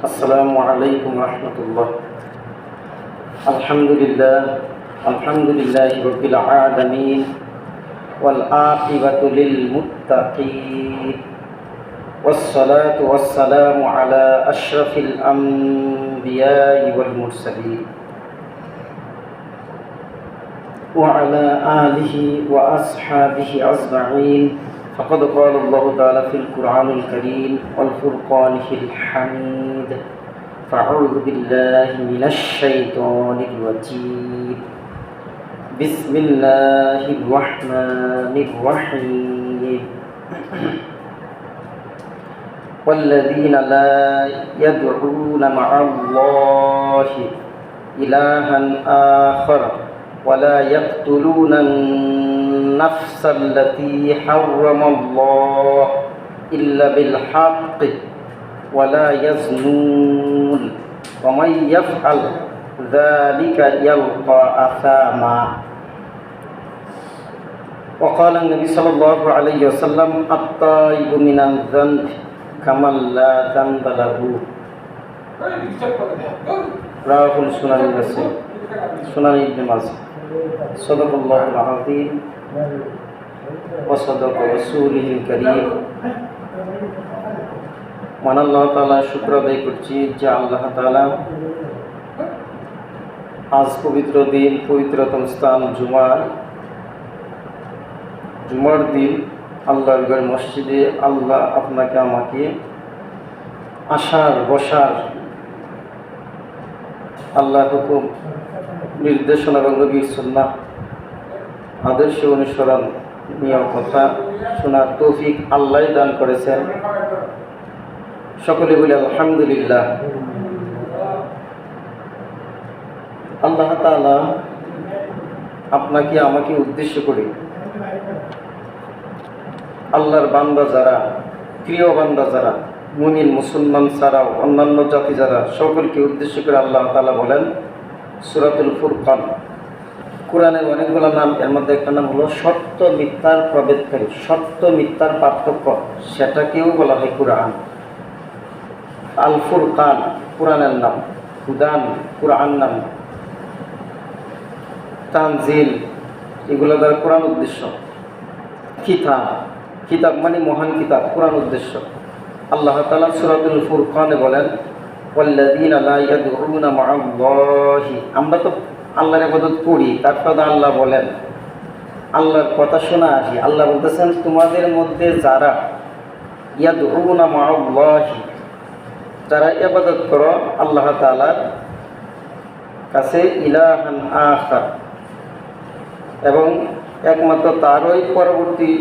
আসসালামু আলাইকুম রহমতুল্লাহ। আলহামদুলিল্লাহি রাব্বিল আলামিন ওয়াল আকিবাতু লিল মুত্তাকিন والصلاة والسلام على أشرف الأنبياء والمرسلين وعلى آله وأصحابه أجمعين. فقد قال الله تعالى في القرآن الكريم والفرقان الحميد: فأعوذ بالله من الشيطان الرجيم. بسم الله الرحمن الرحيم. والذين لا يدعون مع الله إلها آخر ولا يقتلون النفس التي حرم الله إلا بالحق ولا يزنون ومن يفعل ذلك يلقى أثاما. وقال النبي صلى الله عليه وسلم: التائب من الذنب كمن لا ذنب له. رواه السنن النسائي সুনান ইবনে মাজাহ। সাল্লাল্লাহু আলাইহি ওয়া সাদাকা রাসূলুল কারীম। মান আল্লাহ তাআলা শুকর আদায় করছি যে আল্লাহ তাআলা আজ পবিত্র দিন, পবিত্রতম স্থান জুমার দিন আল্লাহর ঘর মসজিদে আল্লাহ আপনাকে আমাকে আসার বসার আল্লাহর হুকুম, নির্দেশনা এবং নবীর সুন্নাহ আদর্শ অনুসরণ নিয়ে কথা শোনার তৌফিক আল্লাহ দান করেছেন। সকলে বলি আলহামদুলিল্লাহ। আল্লাহ তাআলা আপনাকে আমাকে উদ্দেশ্য করে আল্লাহর বান্দা যারা, প্রিয় বান্দা যারা, মুমিন মুসলমান ছাড়াও অন্যান্য জাতি যারা, সকলকে উদ্দেশ্য করে আল্লাহ তাআলা বলেন সূরাতুল ফুরকান। কোরআনের অনেকগুলো নাম, এর মধ্যে একটা নাম হলো সত্য মিথ্যার প্রভেদকারী, সত্য মিথ্যার পার্থক্য, সেটাকেও বলা হয় কোরআন। আল ফুরকান কোরআনের নাম, হুদান কোরআন নাম, তানজিল এগুলো দ্বারা কোরআন উদ্দেশ্য। কিতাব মানে মহান কিতাব, কোরআন উদ্দেশ্য। আল্লাহ তাআলা সূরাতুল ফুরকানে বলেন ওয়াল্লাযীনা লা ইয়াদউনা মা'আল্লাহি। আমরা তো আল্লাহর ইবাদত করি, তারপর আল্লাহ বলেন, আল্লাহর কথা শোনা আসি। আল্লাহ বলতেছেন তোমাদের মধ্যে যারা ইয়াদউনা মা'আল্লাহি, যারা ইবাদত করো আল্লাহ তাআলার কাছে ইলাহান আখার, এবং একমাত্র তারই পরবর্তী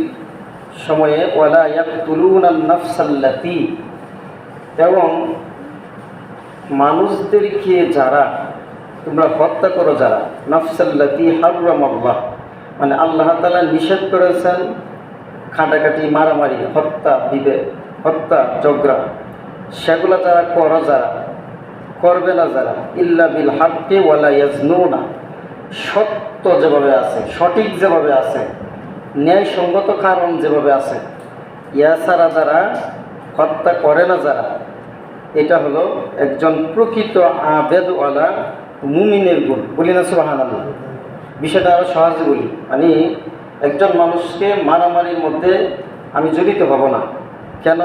সময়ে ওয়ালা ইয়াকতুলুনান নাফসাল্লাতী, এবং মানুষদেরকে যারা তোমরা হত্যা করো, যারা নাফসাল্লাতী হারামাল্লাহ, মানে আল্লাহ তাআলা নিষেধ করেছেন কাটাকাটি, মারামারি, হত্যা ঝগড়া, সেগুলো যারা করো, যারা করবে না, যারা ইল্লা বিল হাক্কি ওয়ালা ইয়াজনুনা, সত্য যেভাবে আছে, সঠিক যেভাবে আছে, ন্যায়সঙ্গত কারণ যেভাবে আছে, ইয়া ছাড়া যারা হত্যা করে না, যারা, এটা হলো একজন প্রকৃত আবেদওয়ালা মুমিনের গুণ। বলি না সুবহানাল্লাহ? বিষয়টা আরও সহজে বলি, মানে একজন মানুষকে মারামারির মধ্যে আমি জড়িত হব না। কেন?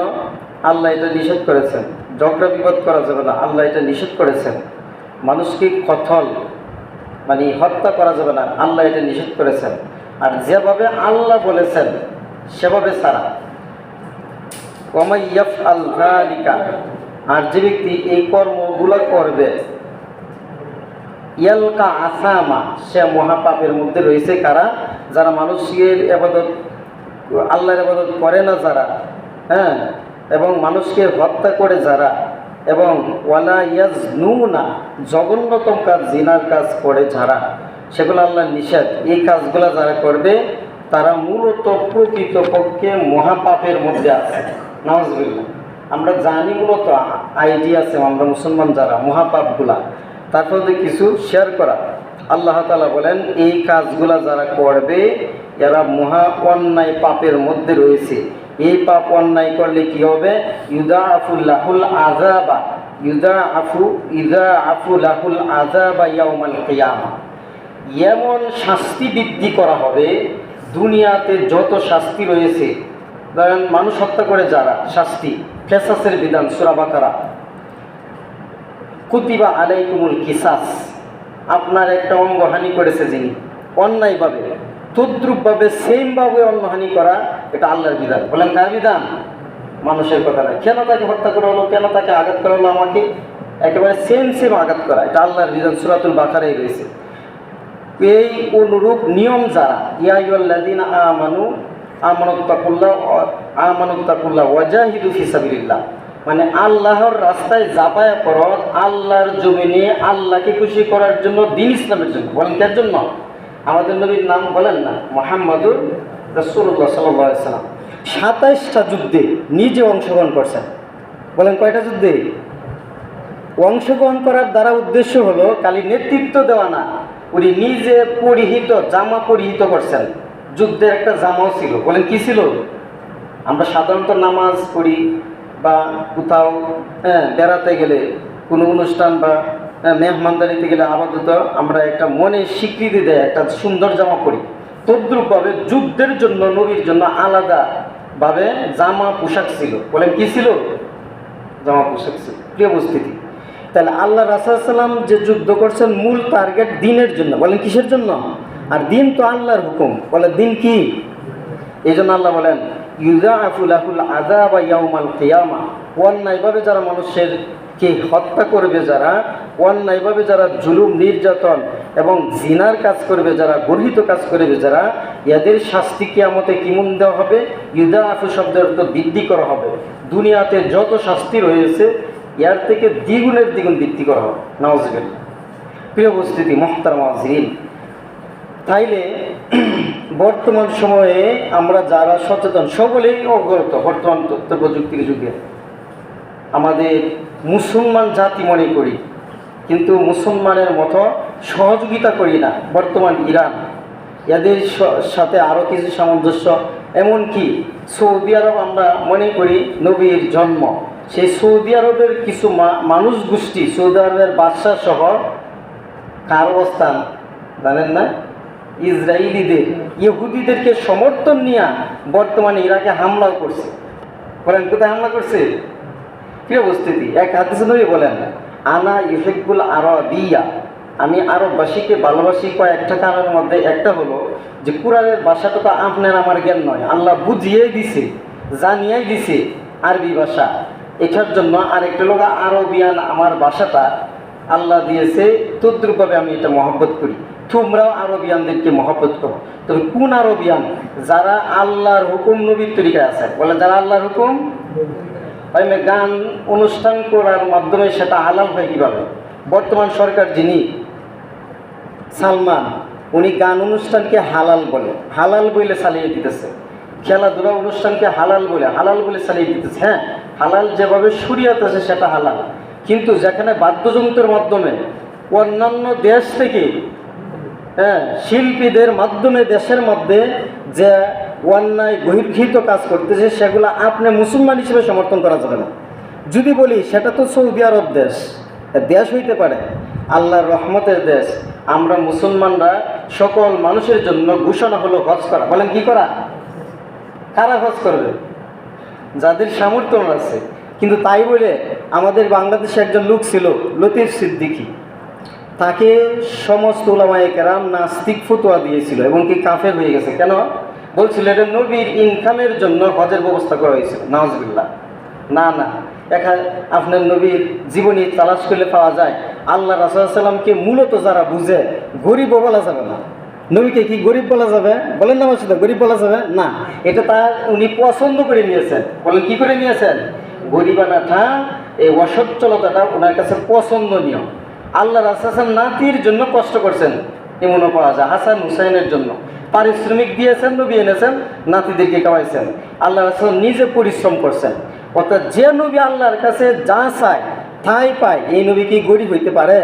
আল্লাহ এটা নিষেধ করেছেন। ঝগড়া বিবাদ করা যাবে না, আল্লাহ এটা নিষেধ করেছেন। মানুষকে কতল মানে হত্যা করা যাবে না, আল্লাহ এটা নিষেধ করেছেন। আর যেভাবে আল্লাহ বলেছেন সেভাবে ছাড়া, ওয়ামাই ইয়াফআল যালিকা, আর যে ব্যক্তি এই কর্মগুলো করবে, ইয়ালকা আসামা, সে মহাপাপের মধ্যে রয়েছে। কারা? যারা মানুষের ইবাদত, আল্লাহর ইবাদত করে না যারা, হ্যাঁ, এবং মানুষকে হত্যা করে যারা, এবং ওয়ালা ইয়াজনুনা, জঘন্যতম কাজ, জিনার কাজ করে যারা, সেগুলো আল্লাহর নিষেধ। এই কাজগুলো যারা করবে তারা মূলত প্রকৃতপক্ষে মহাপাপের মধ্যে আছে। নাউজুবিল্লাহ। আমরা জানি মূলত আইডিয়া আছে আমরা মুসলমান যারা মহাপাপগুলা, তারপরে কিছু শেয়ার করা। আল্লাহ তাআলা বলেন এই কাজগুলা যারা করবে এরা মহা অন্যায় পাপের মধ্যে রয়েছে। এই পাপ অন্যায় করলে কি হবে? ইউদাআফু লাহুল আযাবা ইউদাআফু লাহুল আযাবা ইয়াউমাল কিয়ামা। এমন শাস্তি বৃদ্ধি করা হবে, দুনিয়াতে যত শাস্তি রয়েছে, ধরেন মানুষ হত্যা করে যারা শাস্তি, কিসাসের বিধান সূরা বাকারা, কুতিবা আলাইকুমুল কিসাস, আপনার একটা অঙ্গহানি করেছে যিনি অন্যায়ভাবে, তদ্রূপভাবে সেমভাবে অন্যহানি করা, এটা আল্লাহর বিধান। বলেন কার বিধান? মানুষের কথা নয়। কেন তাকে হত্যা করা হলো, কেন তাকে আঘাত করা হলো, আমাকে একেবারে সেম আঘাত করা, এটা আল্লাহর বিধান সূরাতুল বাকারায় রয়েছে। এই অনুরূপ নিয়ম যারা, ইয়া আইয়ুহাল্লাযীনা আমানুত্তাকুল্লাহ ওয়াজাহিদু ফি সাবিলিল্লাহ, মানে আল্লাহর রাস্তায় যাতায়া করো, আল্লাহর জমিনে আল্লাহকে খুশি করার জন্য, দ্বীন ইসলামের জন্য। বলেন কার জন্য? আমাদের নবীর নাম বলেন না, মুহাম্মাদুর রাসূলুল্লাহ সাল্লাল্লাহু আলাইহি ওয়াসাল্লাম ২৭টা যুদ্ধে নিজে অংশগ্রহণ করছেন। বলেন কয়টা যুদ্ধে? অংশগ্রহণ করার দ্বারা উদ্দেশ্য হলো খালি নেতৃত্ব দেওয়া না, উনি নিজে পরিহিত জামা পরিহিত করছেন। যুদ্ধের একটা জামাও ছিল। বলেন কি ছিল? আমরা সাধারণত নামাজ পড়ি বা কোথাও বেড়াতে গেলে, কোনো অনুষ্ঠান বা মেহমানদারিতে গেলে আপাতত আমরা একটা মনে স্বীকৃতি দেয়, একটা সুন্দর জামা পরি। তদ্রূপভাবে যুদ্ধের জন্য নবীর জন্য আলাদাভাবে জামা পোশাক ছিল। বলেন কি ছিল? জামা পোশাক ছিল। প্রিয় উপস্থিতি, তাহলে আল্লাহ রাসূল সাল্লাম যে যুদ্ধ করছেন মূল টার্গেট দ্বীনের জন্য। বলেন কিসের জন্য? আর দ্বীন তো আল্লাহর হুকুম। বলে দ্বীন কি? এই জন্য আল্লাহ বলেন ইউদাআফু লাহুল আযাবা ইয়াউমাল কিয়ামা। অন্যায়ভাবে যারা মানুষেরকে হত্যা করবে, যারা অন্যায়ভাবে যারা জুলুম নির্যাতন এবং জিনার কাজ করবে, যারা গর্হিত কাজ করবে, যারা এদের শাস্তি কিয়ামতে কেমন দেওয়া হবে? ইউদাআফু শব্দের অর্থ বৃদ্ধি করা হবে। দুনিয়াতে যত শাস্তি রয়েছে এর থেকে দ্বিগুণের দ্বিগুণ বৃদ্ধি করা হবে। নাউজুবিল্লাহ। প্রিয় উপস্থিতি, মুহতারাম মুআজ্জিরিন, তাইলে বর্তমান সময়ে আমরা যারা সচেতন, সকলেই অবগত বর্তমান তথ্য প্রযুক্তির যুগে, আমাদের মুসলমান জাতি মনে করি, কিন্তু মুসলমানের মতো সহযোগিতা করি না। বর্তমান ইরান, এদের সাথে আরও কিছু সামঞ্জস্য, এমনকি সৌদি আরব আমরা মনে করি নবীর জন্ম, সেই সৌদি আরবের কিছু মানুষ গোষ্ঠী, সৌদি আরবের বাদশাহ সহ কার অবস্থান জানেন না? ইসরায়েলিদের, ইহুদিদেরকে সমর্থন নিয়ে বর্তমানে ইরাকে হামলাও করছে। বলেন কোথায় হামলা করছে? কি অবস্থিতি? এক হাদিসে নবী বলেন আনা ইউহিব্বুল আরাবিয়া, আমি আরববাসীকে ভালোবাসি কয়েকটা কারণের মধ্যে একটা হলো যে কুরআনের ভাষাটা তো আপনার আমার জ্ঞান নয়, আল্লাহ বুঝিয়েই দিছে, জানিয়েই দিছে আরবি ভাষা। এটার জন্য আরেকটা লোক আরবিয়ান আমার ভাষাটা আল্লাহ দিয়েছে, তদ্রূপভাবে আমি এটা মহব্বত করি। তোমরাও আরবিয়ানদেরকে মহব্বত করো। তবে কোন আরবিয়ান? যারা আল্লাহর হুকুম নবীর তরিকায় আছে। বলে যারা আল্লাহর হুকুম, গান অনুষ্ঠান করার মাধ্যমে সেটা হালাল হয় কীভাবে? বর্তমান সরকার যিনি সালমান, উনি গান অনুষ্ঠানকে হালাল বলে চালিয়ে দিতেছে। খেলাধুলা অনুষ্ঠানকে হালাল বলে চালিয়ে দিতেছে। হ্যাঁ, হালাল যেভাবে শরীয়ত আছে সেটা হালাল, কিন্তু যেখানে বাদ্যযন্ত্রের মাধ্যমে অন্যান্য দেশ থেকে শিল্পীদের মাধ্যমে দেশের মধ্যে যে অন্যায় বহির্ভূত কাজ করতেছে, সেগুলো আপনি মুসলমান হিসেবে সমর্থন করা যাবে না। যদি বলি সেটা তো সৌদি আরব দেশ হইতে পারে, আল্লাহর রহমতের দেশ। আমরা মুসলমানরা সকল মানুষের জন্য ঘোষণা হলো হজ করা। বলেন কি করা? কারা হজ করবে? যাদের সামর্থ্য আছে। কিন্তু তাই বলে আমাদের বাংলাদেশে একজন লোক ছিল লতিফ সিদ্দিকী, তাকে সমস্ত উলামায়ে কেরাম নাস্তিক ফতোয়া দিয়েছিল এবং কি কাফের হয়ে গেছে। কেন? বলছিল এটা নবীর ইনকামের জন্য হজের ব্যবস্থা করা হয়েছিল। নাউজুবিল্লাহ। না, এখানে আপনার নবীর জীবনী তালাশ করলে পাওয়া যায় আল্লাহ রাসূল সাল্লামকে মূলত যারা বুঝে, গরিবও বলা যাবে না। নবীকে কি গরিব বলা যাবে? বলেন না আমার সাথে, গরিব বলা যাবে না। এটা তার উনি পছন্দ করে নিয়েছেন। বলেন কি করে নিয়েছেন? গরিবানাটা, এই অসচ্ছলতাটা ওনার কাছে পছন্দনীয়। আল্লাহ রাসূল নাতির জন্য কষ্ট করছেন, এমনও পাওয়া যায় হাসান হুসাইনের জন্য পারিশ্রমিক দিয়েছেন, নবী এনেছেন, নাতিদেরকে খাওয়াইছেন। আল্লাহ রাসূল নিজে পরিশ্রম করছেন। অর্থাৎ যে নবী আল্লাহর কাছে যা চায় তাই পায়, এই নবী কি গরিব হইতে পারে?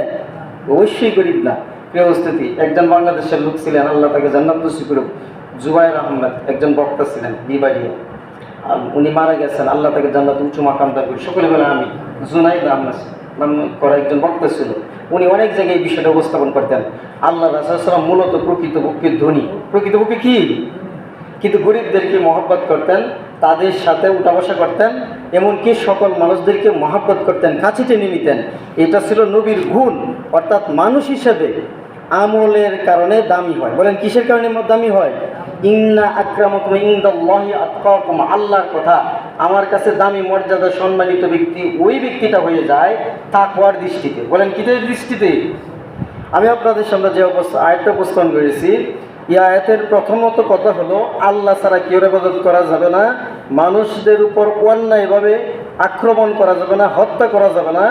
অবশ্যই গরিব না। প্রিয় উপস্থিতি, একজন বাংলাদেশের লোক ছিলেন, আল্লাহ তাকে জান্নাত নসিব করুক, জুবায়ের আহমেদ, একজন বক্তা ছিলেন বিবাড়িয়া। উনি মারা গেছেন, আল্লাহ তাকে জান্নাত উঁচু মাকাম দান করি, সকলে বলে আমি। জুনাইদ আহমেদ নাম করা একজন বক্তা ছিল। উনি অনেক জায়গায় এই বিষয়টা উপস্থাপন করতেন। আল্লাহ রাসূল সাল্লাল্লাহু মূলত প্রকৃতপক্ষে ধনী, প্রকৃতপক্ষে কি, কিন্তু গরিবদেরকে মহব্বত করতেন, তাদের সাথে উঠা বসা করতেন, এমনকি সকল মানুষদেরকে মহব্বত করতেন, কাছে টেনে নিতেন। এটা ছিল নবীর গুণ। অর্থাৎ মানুষ হিসেবে আমলের কারণে দামি হয়। বলেন কিসের কারণে দামি হয়? ইন্না আকরামাকুম ইনদাল্লাহি আতকাকুম, আল্লাহর কথা। আমার কাছে দামি মর্যাদা সম্মানিত ব্যক্তি ওই ব্যক্তিটা হয়ে যায় তাকওয়ার দৃষ্টিতে। বলেন কিসের দৃষ্টিতে? আমি আপনাদের সামনে যে আয়াতটা উপস্থাপন করেছি, এই আয়াতের প্রথমত কথা হলো আল্লাহ ছাড়া কেউ ইবাদত করা যাবে না, মানুষদের উপর অন্যায়ভাবে আক্রমণ করা যাবে না, হত্যা করা যাবে না।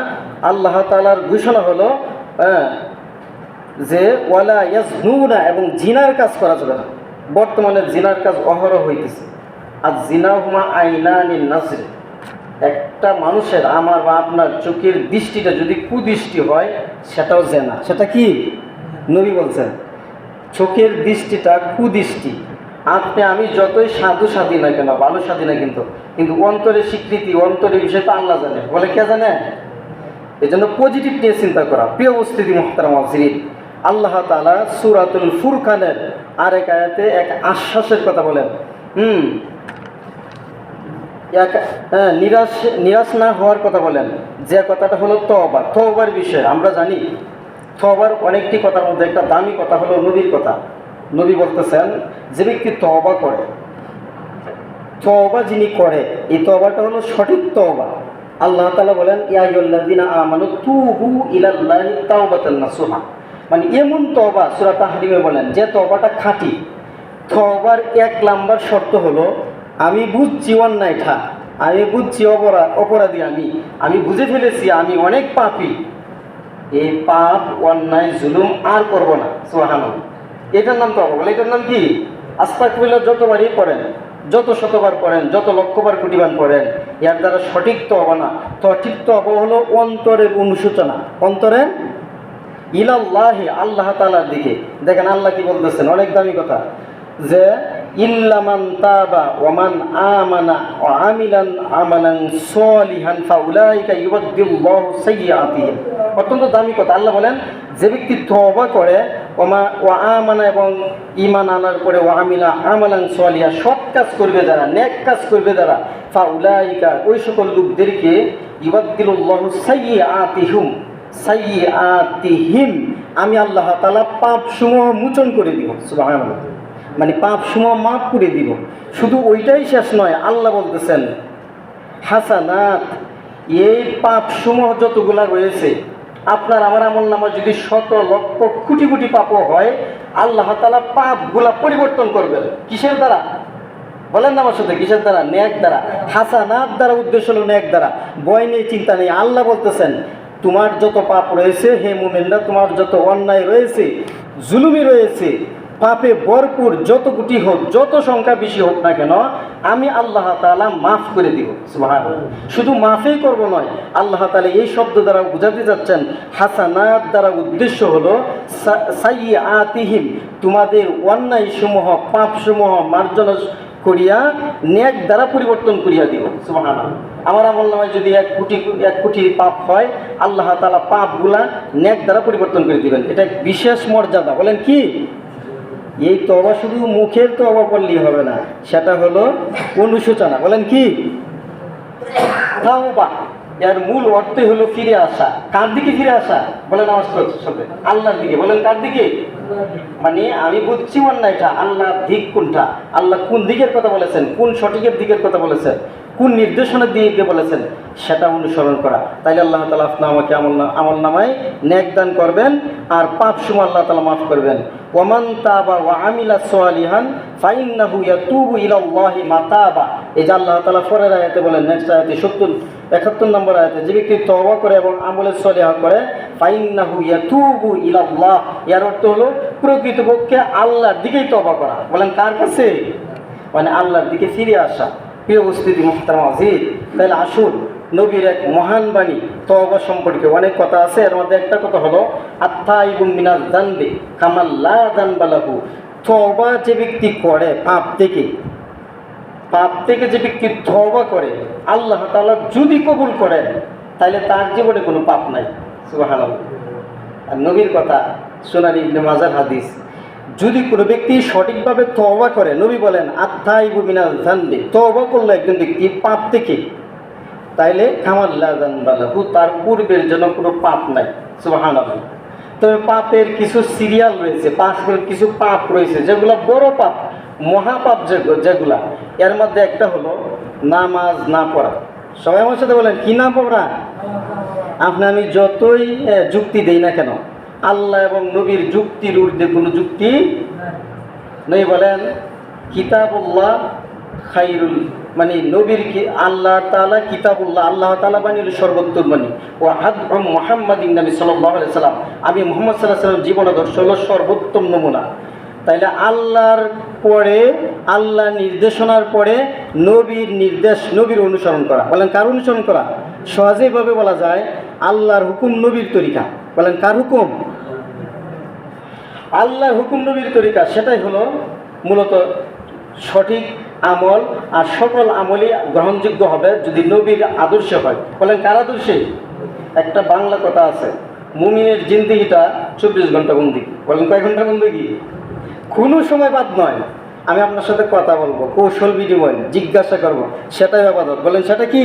আল্লাহ তাআলার ঘোষণা হলো যে ওয়ালা ইয়াজনুনা, এবং জিনার কাজ করা যাবে না। বর্তমানে জিনার কাজ অহরহ হইতেছে। আর জিনা হুমা আইনানিন নাজর, একটা মানুষের, আমার বা আপনার চোখের দৃষ্টিটা যদি কুদৃষ্টি হয় সেটাও জেনা। সেটা কি? নবী বলছেন চোখের দৃষ্টিটা কুদৃষ্টি। আপনি আমি যতই সাধু সাধি না কেন, ভালো সাধি না, কিন্তু অন্তরের স্বীকৃতি, অন্তরের বিষয় তো আল্লাহ জানে। বলে কে জানে? এই জন্য পজিটিভ নিয়ে চিন্তা করা। প্রিয় উপস্থিতি মুহতারাম হাজিরিন, আল্লাহ তাআলা সূরাতুল ফুরকানের আরেক আয়াতে এক আশ্বাসের কথা বলেন। নিরাশ না হওয়ার কথা বলেন, যে কথাটা হলো তওবা। তওবার বিষয়ে আমরা জানি, তওবার অনেকটি কথার মধ্যে একটা দামি কথা হলো নবীর কথা। নবী বলতেছেন যে ব্যক্তি তওবা করে, তওবা যিনি করে, এই তওবাটা হলো সঠিক তওবা। আল্লাহ তাআলা বলেন ইয়া আইয়ুহাল্লাযীনা আমানু তুবু ইলাল্লাহি তাওবাতান নাসুহা, মানে এমন তওবা, সূরা তাহরিমে বলেন যে তওবাটা খাঁটি। তওবার এক নাম্বার শর্ত হলো আমি বুঝছি অন্যায়টা, আমি বুঝছি অপরাধী, আমি বুঝে ফেলেছি আমি অনেক পাপী, এই পাপ অন্যায় জুলুম আর করব না। সুবহানাল্লাহ, এটার নাম তওবা। বলে এটার নাম কি? আস্তাগফিরুল্লাহ যতবারই পড়েন, যত শতবার পড়েন, যত লক্ষবার কোটিবার পড়েন, এর দ্বারা সঠিক তওবা না। সঠিক তওবা হলো অন্তরের অনুশোচনা, অন্তরের ইলাল্লাহি, আল্লাহ তাআলার দিকে। দেখেন আল্লাহ কি বলতেছেন, অনেক দামি কথা, যে ইল্লামান তাবা ওয়া মান আমানা ওয়া আমিলান আমালান সলিহান ফাউলাইকা ইউবাদদিলুল্লাহু সাইয়্যাতিহিম। অত্যন্ত দামি কথা। আল্লাহ বলেন যে ব্যক্তি তওবা করে ওয়া আমানা, এবং ঈমান আনার পরে ওয়া আমিলা আমালান সলিহা, সৎ কাজ করবে যারা, নেক কাজ করবে যারা, ফাউলাইকা, ওই সকল লোকদেরকে ইউবাদদিলুল্লাহু সাইয়্যাতিহিম, আমি আল্লাহ তাআলা পাপ সমূহ মোচন করে দিব। সুবহানাল্লাহ, মানে পাপ সমূহ মাফ করে দিব। শুধু ওইটাই শেষ নয়, আল্লাহ বলতেছেন হাসানাত, এই পাপ সমূহ যতগুলা রয়েছে, আপনার আমার আমল নামা যদি শত লক্ষ কোটি কোটি পাপও হয়, আল্লাহ তাআলা পাপগুলা পরিবর্তন করবেন। কিসের দ্বারা? বলেন না আমার সাথে, কিসের দ্বারা? নেক দ্বারা। হাসানাত দ্বারা উদ্দেশ্য হলো নেক দ্বারা। ভয় নেই, চিন্তা নেই। আল্লাহ বলতেছেন তোমার যত পাপ রয়েছে হে মুমিনরা, তোমার যত অন্যায় রয়েছে, জুলুমি রয়েছে, পাপে ভরপুর যত কোটি হোক, যত সংখ্যা বেশি হোক না কেন, আমি আল্লাহ তাআলা মাফ করে দিব। সুবহানাল্লাহ, শুধু মাফই করব নয়, আল্লাহ তাআলা এই শব্দ দ্বারা বোঝাতে যাচ্ছেন হাসানাত দ্বারা উদ্দেশ্য হলো সাইয়্যাতিহিম, তোমাদের অন্যায় সমূহ, পাপ সমূহ মার্জনা করিয়া নেক দ্বারা পরিবর্তন করিয়া দিব। সুবহানাল্লাহ, আমার আমল নামায় যদি এক কোটি পাপ হয়, আল্লাহ তাআলা পাপগুলা নেক দ্বারা পরিবর্তন করে দিবেন। এটা বিশেষ মর্যাদা। বলেন কি? এই তওবা শুধু মুখের তওবা করলেই হবে না, সেটা হলো অনুশোচনা। বলেন কি? তাওবা এর মূল অর্থই হলো ফিরে আসা। কার দিকে ফিরে আসা? বলেন আমার সাথে, আল্লাহর দিকে। বলেন কার দিকে? মানে আমি বুঝছি অন্যায়টা, আল্লাহর দিক কোনটা, আল্লাহ কোন দিকের কথা বলেছেন, কোন সঠিকের দিকের কথা বলেছেন, কোন নির্দেশনার দিকে বলেছেন, সেটা অনুসরণ করা। তাইলে আল্লাহ তাআলা আপনি আমাকে আমল নামায় নেক দান করবেন, আর পাপ সমূহ আল্লাহ তাআলা মাফ করবেন। ওয়ামান তাবা ওয়া আমিলা সলিহান ফাইন্নাহু ইয়াতুবু ইলাল্লাহি মাতাবা। এই যে আল্লাহ তাআলা পরের আয়াতে বলেন, নেক্সট আয়াতে 71 নম্বর আয়াতে, যে ব্যক্তি তওবা করে এবং আমলে সলিহা করে ফাইন্নাহু ইয়াতুবু ইলাল্লাহ, এর অর্থ হলো প্রকৃতপক্ষে আল্লাহর দিকেই তওবা করা। বলেন কার কাছে? মানে আল্লাহর দিকে ফিরে আসা। প্রিয় উপস্থিতি মুহতারাম আজিজ, তাহলে আসুন নবীর এক মহান বাণী তওবা সম্পর্কে অনেক কথা আছে, এর মধ্যে একটা কথা হলো আত্তাইবু মিনাজ যানবি কামা লা যানবা লাহু। তওবা যে ব্যক্তি করে পাপ থেকে যে ব্যক্তি তওবা করে আল্লাহ তাআলা যদি কবুল করেন তাহলে তার জীবনে কোনো পাপ নাই। সুবহানাল্লাহ। আর নবীর কথা সুনান ইবনে মাজার হাদিস, যদি কোনো ব্যক্তি সঠিকভাবে তওবা করে, নবী বলেন আত্তাইবু মিনাজ যানবি, তওবা করলে একজন ব্যক্তি পাপ থেকে, তাইলে কামা লা যানবা লাহু, তার পূর্বের জন্য কোনো পাপ নাই। সুবহানাল্লাহ। তবে পাপের কিছু সিরিয়াল রয়েছে, কিছু পাপ রয়েছে যেগুলো বড় পাপ, মহাপাপ যেগুলা, এর মধ্যে একটা হলো নামাজ না পড়া। সবাই আমার সাথে বলেন কি না পড়া? আপনি আমি যতই যুক্তি দেই না কেন, আল্লাহ এবং নবীর যুক্তির ঊর্ধ্বে কোনো যুক্তি নেই। বলেন কিতাবুল্লাহ খাইরুল, মানে নবীর কি আল্লাহ তাআলা কিতাবুল্লাহ, আল্লাহ তাআলা বাণী হলো সর্বোত্তম বাণী। ও হাদু মুহাম্মাদিন নবী সাল্লাল্লাহু আলাইহি সাল্লাম, আমি মুহাম্মদ সাল্লাল্লাহু আলাইহি সাল্লাম জীবন আদর্শ হলো সর্বোত্তম নমুনা। তাইলে আল্লাহর পরে, আল্লাহ নির্দেশনার পরে নবীর নির্দেশ, নবীর অনুসরণ করা। বলেন কার অনুসরণ করা? সহজেইভাবে বলা যায় আল্লাহর হুকুম নবীর তরিকা। বলেন কার হুকুম? আল্লাহর হুকুম নবীর তরিকা। সেটাই হলো মূলত সঠিক আমল, আর সকল আমলই গ্রহণযোগ্য হবে যদি নবীর আদর্শে হয়। বলেন কার আদর্শে? একটা বাংলা কথা আছে, মুমিনের জিন্দেগিটা 24 ঘন্টা বন্দেগী। বলেন কয় ঘন্টা বন্দেগী? কোনো সময় বাদ নয়। আমি আপনার সাথে কথা বলবো, কৌশল বিনিময় জিজ্ঞাসা করব, সেটাই আবাদত। বলেন সেটা কি?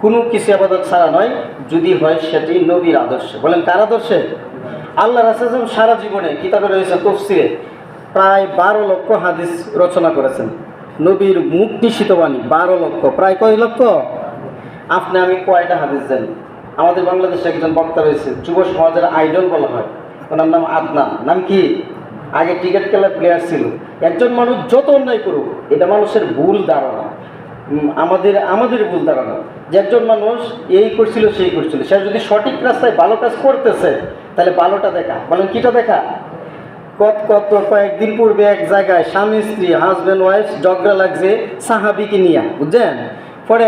কোনো কিছু আবাদত ছাড়া নয়, যদি হয় সেটি নবীর আদর্শে। বলেন কার আদর্শে? আল্লাহ রাসূল সারা জীবনে কিতাবে রয়েছে তফসিরে প্রায় 12 লক্ষ হাদিস রচনা করেছেন। নবীর মুখ নিঃসৃত বাণী 12 লক্ষ, প্রায় কয় লক্ষ? আপনি আমি কয়টা হাদিস জানি? আমাদের বাংলাদেশে একজন বক্তা রয়েছে, যুব সমাজের আইডল বলা হয়, ওনার নাম আদনান। নাম কি? আগে ক্রিকেট খেলার প্লেয়ার ছিল। একজন মানুষ যত অন্যায় করুক, এটা মানুষের ভুল ধারণা, আমাদের ভুল ধারণা যে একজন মানুষ এই করছিল সেই করছিল। সে যদি সঠিক রাস্তায় ভালো কাজ করতেছে তাহলে ভালোটা দেখা। বলেন কিটা দেখা? কয়েকদিন পূর্বে এক জায়গায় স্বামী স্ত্রী, হাজব্যান্ড ওয়াইফ ঝগড়া লাগছে সাহাবিকে নিয়ে, বুঝছেন? পরে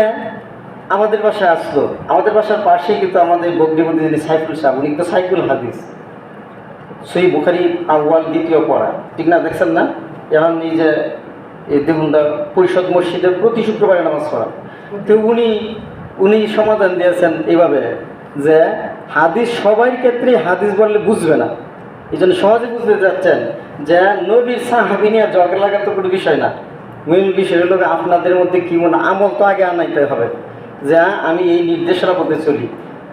আমাদের বাসায় আসলো, আমাদের বাসার পাশেই কিন্তু আমাদের বগ্নিবন্দি যিনি সাইফুল সাহেব, উনি কিন্তু সাইফুল হাদিস, সহি বুখারী আউয়াল দ্বিতীয় পড়া, ঠিক না? দেখছেন না? এখন এই যে দেখুন পরিষদ মসজিদের প্রতি শুক্রবারে নামাজ পড়া, তো উনি সমাধান দিয়েছেন এইভাবে যে হাদিস সবার ক্ষেত্রে হাদিস বললে বুঝবে না, এই জন্য সহজে বুঝতে যাচ্ছেন যে নবীর সাহাবী নিয়ে ঝগড়া লাগার তো কোনো বিষয় না। মূল বিষয় হলো আপনাদের মধ্যে কি মনে আমল তো আগে আনাইতে হবে যে আমি এই নির্দেশনা পথে চলি।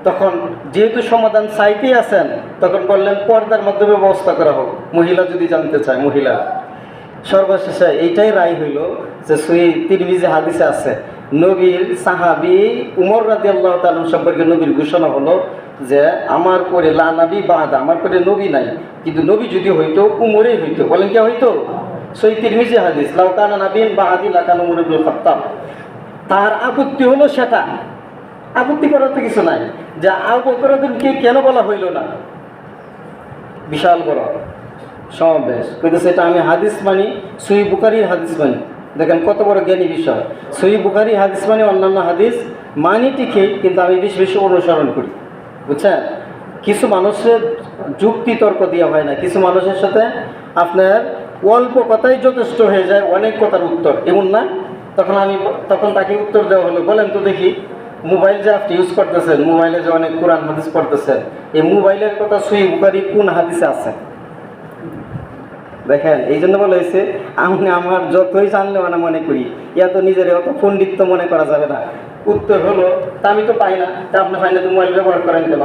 তখন যেহেতু সমাধান চাইতেই আছেন, তখন বললেন পর্দার মাধ্যমে ব্যবস্থা করা হোক, মহিলা যদি জানতে চায় মহিলা। সর্বশেষে এইটাই রায় হইল যে সহিহ তিরমিজি হাদিসে আছে, নবীর সাহাবী উমর রাদিয়াল্লাহু তাআলা সম্পর্কে নবীর ঘোষণা হলো যে আমার পরে লা নবী বাদা, আমার পরে নবী নাই, কিন্তু নবী যদি হইতো উমরেই হইতো। বলেন কি হইতো? সহিহ তিরমিজি হাদিস, লাউ কানা নাবিয়্যুন বাদি লাকানা উমর ইবনুল খাত্তাব। তার আপত্তি হলো সেটা, আপত্তি করার তো কিছু নাই যে আবু বকরকে কেন বলা হইল না। বিশাল বড় সমাবেশ কইতেছে এটা আমি হাদিস মানি, সহিহ বুখারীর হাদিস মানি। দেখেন কত বড় জ্ঞানী বিষয়। সহিহ বুখারী হাদিস মানি, অন্যান্য হাদিস মানি ঠিকই, কিন্তু আমি বেশি বেশি অনুসরণ করি, বুঝছেন? কিছু মানুষের যুক্তি তর্ক দেওয়া হয় না, কিছু মানুষের সাথে আপনার অল্প কথাই যথেষ্ট হয়ে যায় অনেক কথার উত্তর, এমন না? তখন তাকে উত্তর দেওয়া হলো, বলেন তো দেখি মোবাইল যে আপনি ইউজ করতেছেন, মোবাইলে যে অনেক কোরআন হাদিস পড়তেছেন, এই মোবাইলের কথা সহিহ বুখারী কোন হাদিসে আছে? দেখেন, এই জন্য বলা হয়েছে আমি আমার যতই জানলে মানে মনে করি এত নিজের অত পণ্ডিত্য মনে করা যাবে না। উত্তর হলো তা আমি তো পাই না, তা আপনি পাই না তো মোবাইল ব্যবহার করেন কেন?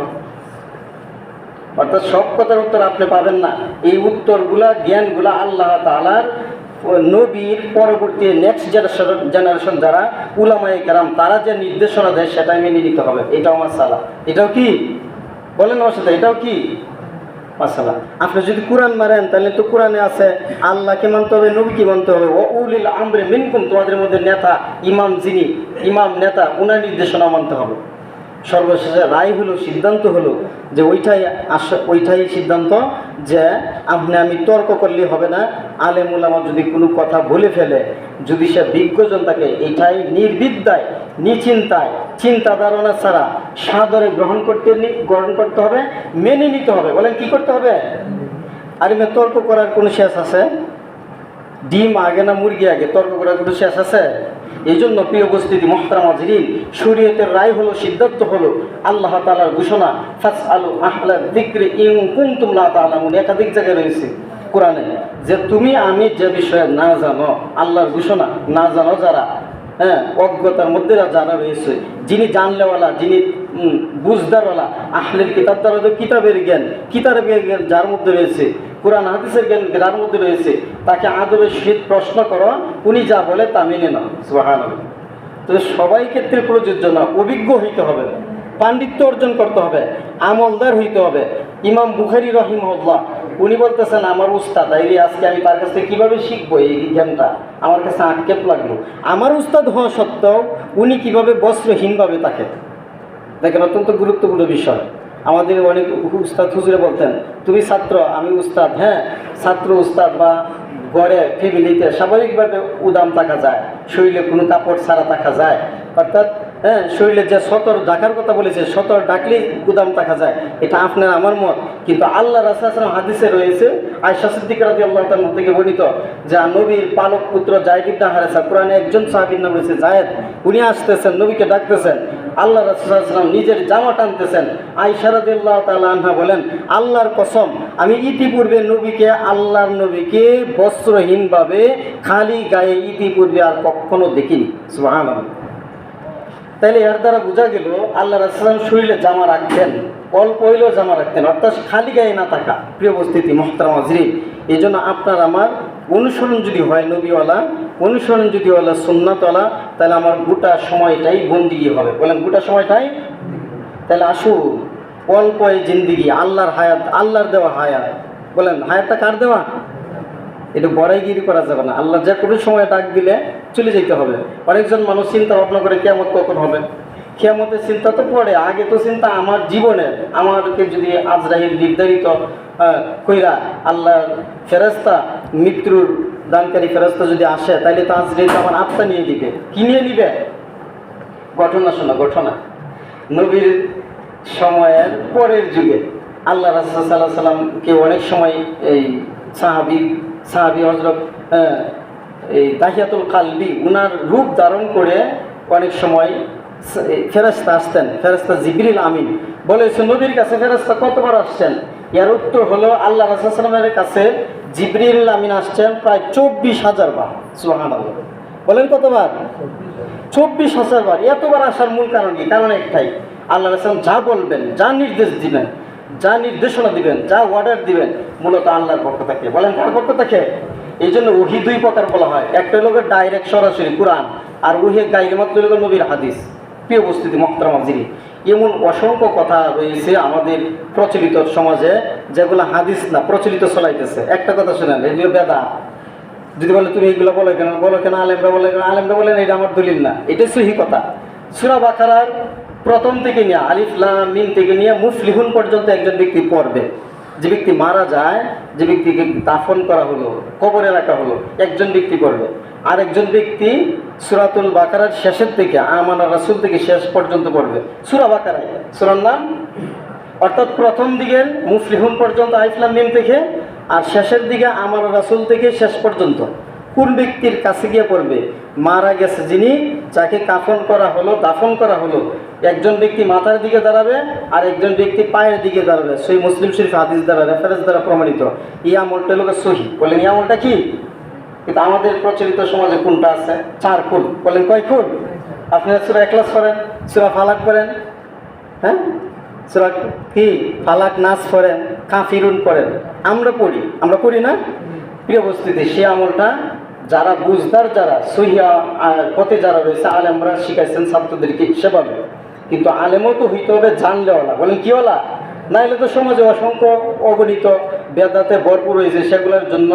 অর্থাৎ সব কথার উত্তর আপনি পাবেন না। এই উত্তরগুলা, জ্ঞানগুলা আল্লাহ তাআলার নবীর পরবর্তী নেক্সট জেনারেশন যারা উলামায়ে কেরাম, তারা যে নির্দেশনা দেয় সেটাই মেনে নিতে হবে। এটাও মাসালা। এটাও কি? বলেন আমার সাথে, এটাও কি মাসালা? আপনি যদি কোরআন মারেন তাহলে তো কোরআনে আছে আল্লাহকে মানতে হবে, নবীকে মানতে হবে। ও উলিল আমরি মিনকুম, তোমাদের মধ্যে নেতা, ইমাম যিনি ইমাম নেতা, ওনার নির্দেশনা মানতে হবে। সর্বশেষে রায় হলো, সিদ্ধান্ত হলো যে ওইটাই সিদ্ধান্ত যে আমি তর্ক করলে হবে না। আলেম উলামা যদি কোনো কথা বলে ফেলে, যদি সে বিজ্ঞজন থাকে, এইটাই নির্বিদ্যায় নিচিন্তায় চিন্তা ধারণা ছাড়া সাদরে গ্রহণ করতে হবে, মেনে নিতে হবে। বলেন কি করতে হবে? আর তর্ক করার কোনো শেষ আছে? ডিম আগে না মুরগি আগে? তর্ক করার কোনো শেষ আছে? এই জন্য প্রিয় উপস্থিতি মুহতারাম হাজিরিন, শরীয়তের রায় হলো, সিদ্ধান্ত হলো, আল্লাহ তাআলার ঘোষণা, ফাসআলু আহলা যিকরি ইন কুনতুম লা তা'লামুন। একাধিক জায়গায় রয়েছে কোরআনে যে তুমি আমি যে বিষয়ে না জানো, আল্লাহর ঘোষণা, না জানো যারা, অজ্ঞতার মধ্যে যারা রয়েছে, যিনি জানলেওয়ালা, যিনি বুঝদারওয়ালা, আহলের কিতাব দ্বারা কিতাবের জ্ঞান যার মধ্যে রয়েছে, কোরআন হাদিসের জ্ঞান যার মধ্যে রয়েছে, তাকে আদরের সহিত প্রশ্ন করো, উনি যা বলে তা মেনে নাও। সুবহানাল্লাহ। তো সবাই ক্ষেত্রে প্রযোজ্য না, অভিজ্ঞ হইতে হবে, পাণ্ডিত্য অর্জন করতে হবে, আমলদার হইতে হবে। ইমাম বুখারী রাহিমাহুল্লাহ উনি বলতেছেন, আমার উস্তাদ আজকে আমি তার কাছ থেকে কীভাবে শিখবো এই জ্ঞানটা, আমার কাছে আক্ষেপ লাগলো। আমার উস্তাদ হওয়া সত্ত্বেও উনি কীভাবে বস্ত্রহীনভাবে থাকে। দেখেন, অত্যন্ত গুরুত্বপূর্ণ বিষয়। আমাদের অনেক উস্তাদ হুজুরে বলতেন, তুমি ছাত্র, আমি উস্তাদ। ছাত্র উস্তাদ বা গড়ে ফ্যামিলিতে স্বাভাবিকভাবে উদাম থাকা যায়, শরীরে কোনো কাপড় ছাড়া থাকা যায়, অর্থাৎ শরীরে যে সতর ঢাকার কথা বলেছে, সতর ডাকলেই উদাম থাকা যায়, এটা আপনার আমার মত। কিন্তু আল্লাহ রাসূল সাল্লাল্লাহু আলাইহি ওয়াসাল্লাম হাদিসে রয়েছে, আয়েশা সিদ্দিকা রাদিয়াল্লাহু তাআলা থেকে বর্ণিত, যে নবীর পালক পুত্র যায়েদ ইবনে হারেসা, কোরআনে একজন সাহাবীর নাম রয়েছে যায়েদ, উনি আসতেছেন, নবীকে ডাকতেছেন, আল্লাহ রাসূল সাল্লাল্লাহু আলাইহি ওয়াসাল্লাম নিজের জামা টানতেছেন। আয়েশা রাদিয়াল্লাহু তাআলা আনহা বলেন, আল্লাহর কসম, আমি ইতিপূর্বে আল্লাহর নবীকে বস্ত্রহীনভাবে খালি গায়ে ইতিপূর্বে আর কখনো দেখিনি। সুবহানাল্লাহ। তাইলে এর দ্বারা বোঝা গেল আল্লাহ রাসূল সাল্লাল্লাহু আলাইহি ওয়াসাল্লাম শরীরে জামা রাখতেন, অল্প হইলেও জামা রাখতেন, অর্থাৎ খালি গায়ে না থাকা। প্রিয় উপস্থিতি মুহতারাম হাজিরিন, এই জন্য আপনার আমার অনুসরণ যদি হয় নবীওয়ালা, অনুসরণ যদি হলো সুন্নাতওয়ালা, তাহলে আমার গোটা সময়টাই বন্দিগি হবে। বলেন গোটা সময়টাই। তাহলে আসুন, অল্প এই জিন্দিগি, আল্লাহর হায়াত, আল্লাহর দেওয়া হায়াত। বলেন হায়াতটা কার দেওয়া? এটা বড়াইগিরি করা যাবে না। আল্লাহ যে কোনো সময় ডাক দিলে চলে যেতে হবে। অনেকজন মানুষ চিন্তা ভাবনা করে কিয়ামত কখন হবে। কিয়ামতের চিন্তা তো পড়ে, আগে তো চিন্তা আমার জীবনের। আমাকে যদি আজরাইল নির্ধারিত কইরা আল্লাহর ফেরেশতা, মৃত্যুর দানকারী ফেরেশতা যদি আসে, তাহলে তো আজরাইল আমার আত্মা নিয়ে দিবে। কি নিয়ে নিবে? ঘটনা শোনা, ঘটনা নবীর সময়ের পরের যুগে আল্লাহ রাসূল সাল্লাল্লাহু আলাইহি ওয়াসাল্লামকে অনেক সময় এই সাহাবী হযরত এই দাহিয়াতুল কালবি উনার রূপ ধারণ করে অনেক সময় ফেরেশতা আসতেন। ফেরেশতা জিবরিল আমিন বলেছে, নবীর কাছে ফেরেশতা কতবার আসছেন? এর উত্তর হলো, আল্লাহ রাসূল সাল্লাল্লাহু আলাইহি ওয়াসাল্লামের কাছে জিবরিল আমিন আসছেন প্রায় 24,000 বার। সুবহানাল্লাহ। বলেন কতবার? 24,000 বার। এতবার আসার মূল কারণ কি? কারণ একটাই, আল্লাহ রাসূল যা বলবেন, যা নির্দেশ দিবেন, যা নির্দেশনা দিবেন, যা অর্ডার দিবেন, মূলত আল্লাহর পক্ষ থেকে। বলেন কার পক্ষ থেকে? এই জন্য ওহী দুই প্রকার বলা হয়। একটা হলো ডাইরেক্ট সরাসরি কোরআন, আর ওহী গায়রে মাতলুব হলো নবীর হাদিস। প্রিয় উপস্থিতি মুহতারাম হাজিরিন, এমন অসংখ্য কথা রয়েছে আমাদের প্রচলিত সমাজে, যেগুলো হাদিস না, প্রচলিত চলাইতেছে। একটা কথা শুনেন, এগুলো বেদাত। যদি বলে তুমি এইগুলো বলো কেন, আলেমরা বলেন এটা আমার দলিল না, এটাই সহিহ কথা। সূরা বাকারার প্রথম থেকে নিয়ে আলিফ লাম মিম থেকে নিয়ে মুফলিহুন পর্যন্ত একজন ব্যক্তি পড়বে। যে ব্যক্তি মারা যায়, যে ব্যক্তিকে দাফন করা হলো, কবরে রাখা হলো, একজন ব্যক্তি পড়বে। আর একজন ব্যক্তি সূরাতুল বাকারার শেষের থেকে আমানা রাসূল থেকে শেষ পর্যন্ত পড়বে। সূরা বাকারায়, সূরার নাম, অর্থাৎ প্রথম দিকের মুফলিহুন পর্যন্ত আলিফ লাম মিম থেকে, আর শেষের দিকে আমানা রাসূল থেকে শেষ পর্যন্ত। কোন ব্যক্তির কাছে গিয়ে পড়বে? মারা গেছে যিনি, যাকে কাফন করা হলো, দাফন করা হলো, একজন ব্যক্তি মাথার দিকে দাঁড়াবে আর একজন ব্যক্তি পায়ের দিকে দাঁড়াবে। সহিহ মুসলিম শরীফ হাদিস দ্বারা, রেফারেন্স দ্বারা প্রমাণিত। এই আমলটা লোকের সহিহ। বলেন এই আমলটা কি? কিন্তু আমাদের প্রচলিত সমাজে কোনটা আছে? 4 কুল। বলেন কয় কুল? আপনারা সূরা ইখলাস পড়েন, সূরা ফালাক পড়েন, সূরা কি ফালাক, নাস পড়েন, কাফিরুন পড়েন। আমরা পড়ি না? প্রিয় উপস্থিতি, সে আমলটা যারা বুঝদার, যারা সহিহ পথে যারা রয়েছে, আলেমরা শিখাইছেন ছাত্রদেরকে সেভাবে। কিন্তু আলেমও তো হইতে হবে জানলেওয়ালা। বলেন কিওয়ালা? নাইলে তো সমাজে অসংখ্য অগণিত বেদাতে ভরপুর হয়েছে, সেগুলোর জন্য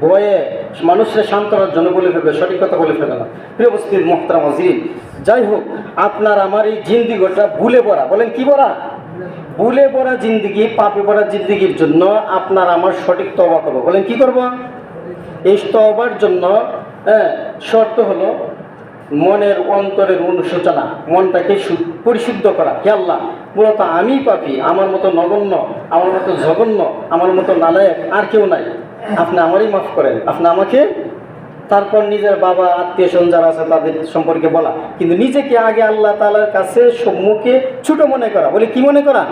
ভয়ে মানুষের সান্ত্বনার জন্য বলে ফেলবে, সঠিক কথা বলে ফেলে না। প্রিয় উপস্থিত মোহতারাম হাজিরিন, যাই হোক, আপনার আমার এই জিন্দিগিটা ভুলে পড়া, বলেন কি পড়া? ভুলে পড়া জিন্দিগি, পাপে পড়া জিন্দিগির জন্য আপনার আমার সঠিক তওবা করবো। বলেন কি করব? এই তওবার জন্য শর্ত হলো মনের অন্তরের অনুশোচনা, মনটাকে পরিশুদ্ধ করা। হে আল্লাহ, মূলত আমি পাপী, আমার মতো নগণ্য, আমার মতো জঘন্য, আমার মতো নালায়েক আর কেউ নাই, আপনি আমারই মাফ করেন, আপনি আমাকে। তারপর নিজের বাবা আত্মীয় স্বজন যারা আছে তাদের সম্পর্কে বলা, কিন্তু নিজেকে আগে আল্লাহ তাআলার কাছে সম্মুখে ছোট মনে করা। বলে কি মনে করা?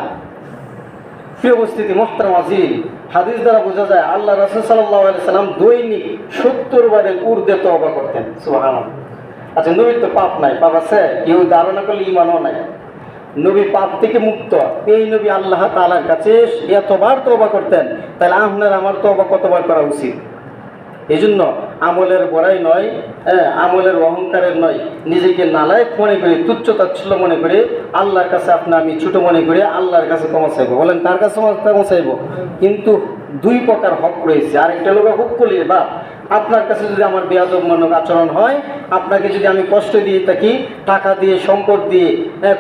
প্রিয় উপস্থিতি মোহতারাম হাজিরিন, হাদিস দ্বারা বোঝা যায় আল্লাহ রাসূল সাল্লাল্লাহু আলাইহি সাল্লাম দৈনিক 70 বারের ঊর্ধ্বে তওবা করতেন। সুবহানাল্লাহ। আচ্ছা, নবীর তো পাপ নাই, পাপ আছে? কেউ ধারণা করলে ঈমানও নাই। নবী পাপ থেকে মুক্ত, এই নবী আল্লাহ তাআলার কাছে এতবার তওবা করতেন, তাহলে আপনার আমার তওবা কতবার করা উচিত? এই জন্য আমলের বড়াই নয়, আমলের অহংকারের নয়, নিজেকে নালায়েক মনে করে, তুচ্ছ তাচ্ছিল্য মনে করে আল্লাহর কাছে আমি ছোট মনে করে আল্লাহর কাছে ক্ষমা চাইবো। বলেন কার কাছে ক্ষমা চাইবো? কিন্তু দুই প্রকার হক রয়েছে। আরেকটা লোক হক করলে বা আপনার কাছে যদি আমার বেয়াদবমূলক আচরণ হয়, আপনাকে যদি আমি কষ্ট দিয়ে থাকি, টাকা দিয়ে, সম্পদ দিয়ে,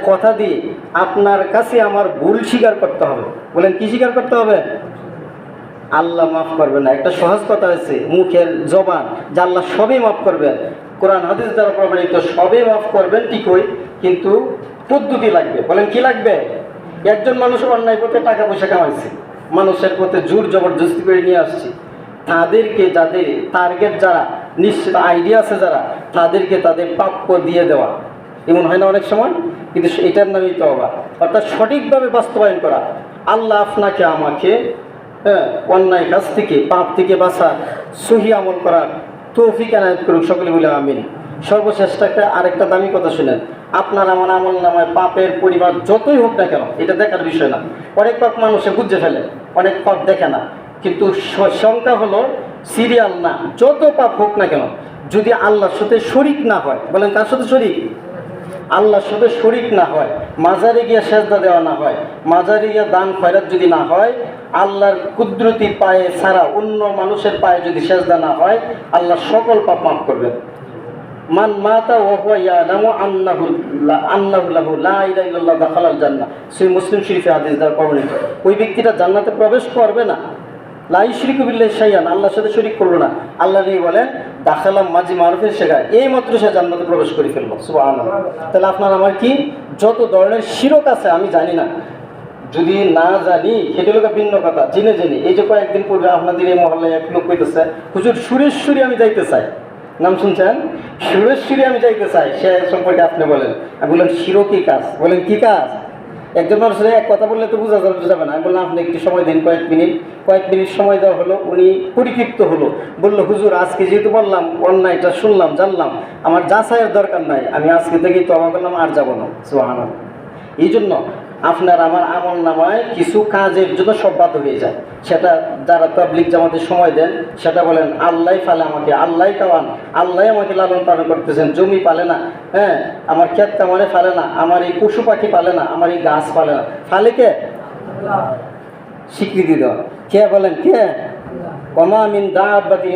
কথা দিয়ে, আপনার কাছে আমার ভুল স্বীকার করতে হবে। বলেন কি স্বীকার করতে হবে? আল্লাহ মাফ করবে না। একটা সহজ কথা আছে, মুখের জবান, যে আল্লাহ সবই মাফ করবেন, কোরআন হাদিস দ্বারা প্রমাণিত, সবই মাফ করবেন ঠিকই, কিন্তু পদ্ধতি লাগবে। বলেন কি লাগবে? একজন মানুষ অন্যায় পথে টাকা পয়সা কামাইছে, মানুষের পথে জোর জবরদস্তি করে নিয়ে আসছে, তাদেরকে, যাদের টার্গেট, যারা নিশ্চিত আইডিয়া আছে, যারা, তাদেরকে তাদের প্রাপ্য দিয়ে দেওয়া। এমন হয় না অনেক সময়? কিন্তু এটার নামই তওবা, অর্থাৎ সঠিকভাবে বাস্তবায়ন করা। আল্লাহ আপনাকে আমাকে অন্যায় কাজ থেকে, পাপ থেকে বাঁচার, সহি আমল করার তৌফিক এনায়েত করুক, সকলে বলে আমিন। সর্বশেষ আরেকটা দামি কথা শুনেন, আপনার আমার আমল নামায় পাপের পরিমাণ যতই হোক না কেন, এটা দেখার বিষয় না। অনেক পাপ মানুষে বুঝে ফেলে, অনেক পাপ দেখে না, কিন্তু সংখ্যা হলো সিরিয়াল না। যত পাপ হোক না কেন, যদি আল্লাহর সাথে শরিক না হয়, বলেন কার সাথে শরিক? আল্লাহর সাথে শরিক না হয়, মাজারে গিয়ে সেজদা দেওয়া না হয়, মাজারে গিয়ে দান খয়রাত যদি না হয়, আল্লাহর কুদরতি পায়ে ছাড়া অন্য মানুষের পায়ে যদি সেজদা না হয়, আল্লাহ সকল পাপ মাফ করবেন। মান মাতা ওয়া হুয়া ইয়ালামু আন্নাহু লাহু লা ইলাহা ইল্লাল্লাহ দাখালাল জান্নাহ। সহিহ মুসলিম শরীফে হাদিস দ্বারা প্রমাণিত। ওই ব্যক্তিটা জান্নাতে প্রবেশ করবে না, লা ইশরিকু বিল্লাহি শাইআন, আল্লাহর সাথে শরীক করলো না। আল্লাহ নবী বলেন দাখালাম মাজি মারুফের শেখায়, এই মাত্র সে জান্নাতে প্রবেশ করে ফেললো। সুবহানাল্লাহ। তাহলে আপনার আমার কি যত ধরনের শিরক আছে আমি জানি না, যদি না জানি সেটা হলো ভিন্ন কথা, জেনে জেনে। এই যে কয়েকদিন পূর্বে আপনাদের এই মহল্লায় এক লোক কইতেছে, হুজুর সুরেশ্বরী আমি যাইতে চাই। নাম শুনছেন? সুরেশ্বরী আমি যাইতে চাই, সে সম্পর্কে আপনি বলেন। আমি বললেন শিরকি কাজ। বলেন কি কাজ? একজন মানুষের এক কথা বললে তো বোঝা যাবে না। আমি বললাম আপনি একটু সময় দিন, কয়েক মিনিট সময় দেওয়া হলো। উনি পরিতৃপ্ত হলো, বললো হুজুর আজকে যেহেতু বললাম, অন্যায়টা শুনলাম, জানলাম, আমার যাচাইয়ের দরকার নাই, আমি আজকে থেকেই তওবা করলাম, আর যাবো না। সুবহানাল্লাহ। এই জন্য আপনার আমার আমল নামায় কিছু কাজের জন্য সব বাদ হয়ে যায়। সেটা যারা তাবলীগ জামাতে সময় দেন, সেটা বলেন আল্লাহ ফালে আমাকে, আল্লাহ কাওয়ান, আল্লাহ আমাকে লালন পালন করতেছেন। জমি পালে না, আমার ক্ষেত কামারে ফালে না, আমার এই পশু পাখি পালে না, আমার এই গাছ পালে না, ফালে কে? স্বীকৃতি দেওয়া। কে বলেন? কে? ওমা মিন দাব্বাতিন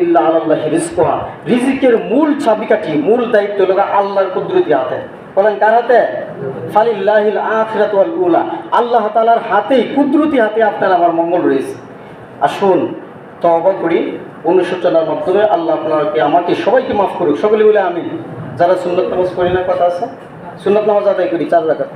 ইল্লা আলাল্লাহি রিজকুহা। রিজিকের মূল চাবিকাঠি, মূল দায়িত্ব হলো আল্লাহর কুদরতি হাতে। বলেন কার হাতে? ফালিল্লাহিল আখিরাতু ওয়াল উলা। আল্লাহ তাআলার হাতেই, কুদরতি হাতে আপনার আমার মঙ্গল রয়েছে। আসুন তওবা করি, অনুশোচনার মাধ্যমে আল্লাহ আপনাকে, আমাকে, সবাইকে মাফ করুক, সকলে বলে আমিন। যারা সুন্নাত নামাজ পড়ি না, কথা আছে, সুন্নাত নামাজ আদায় করি 4 রাকাত।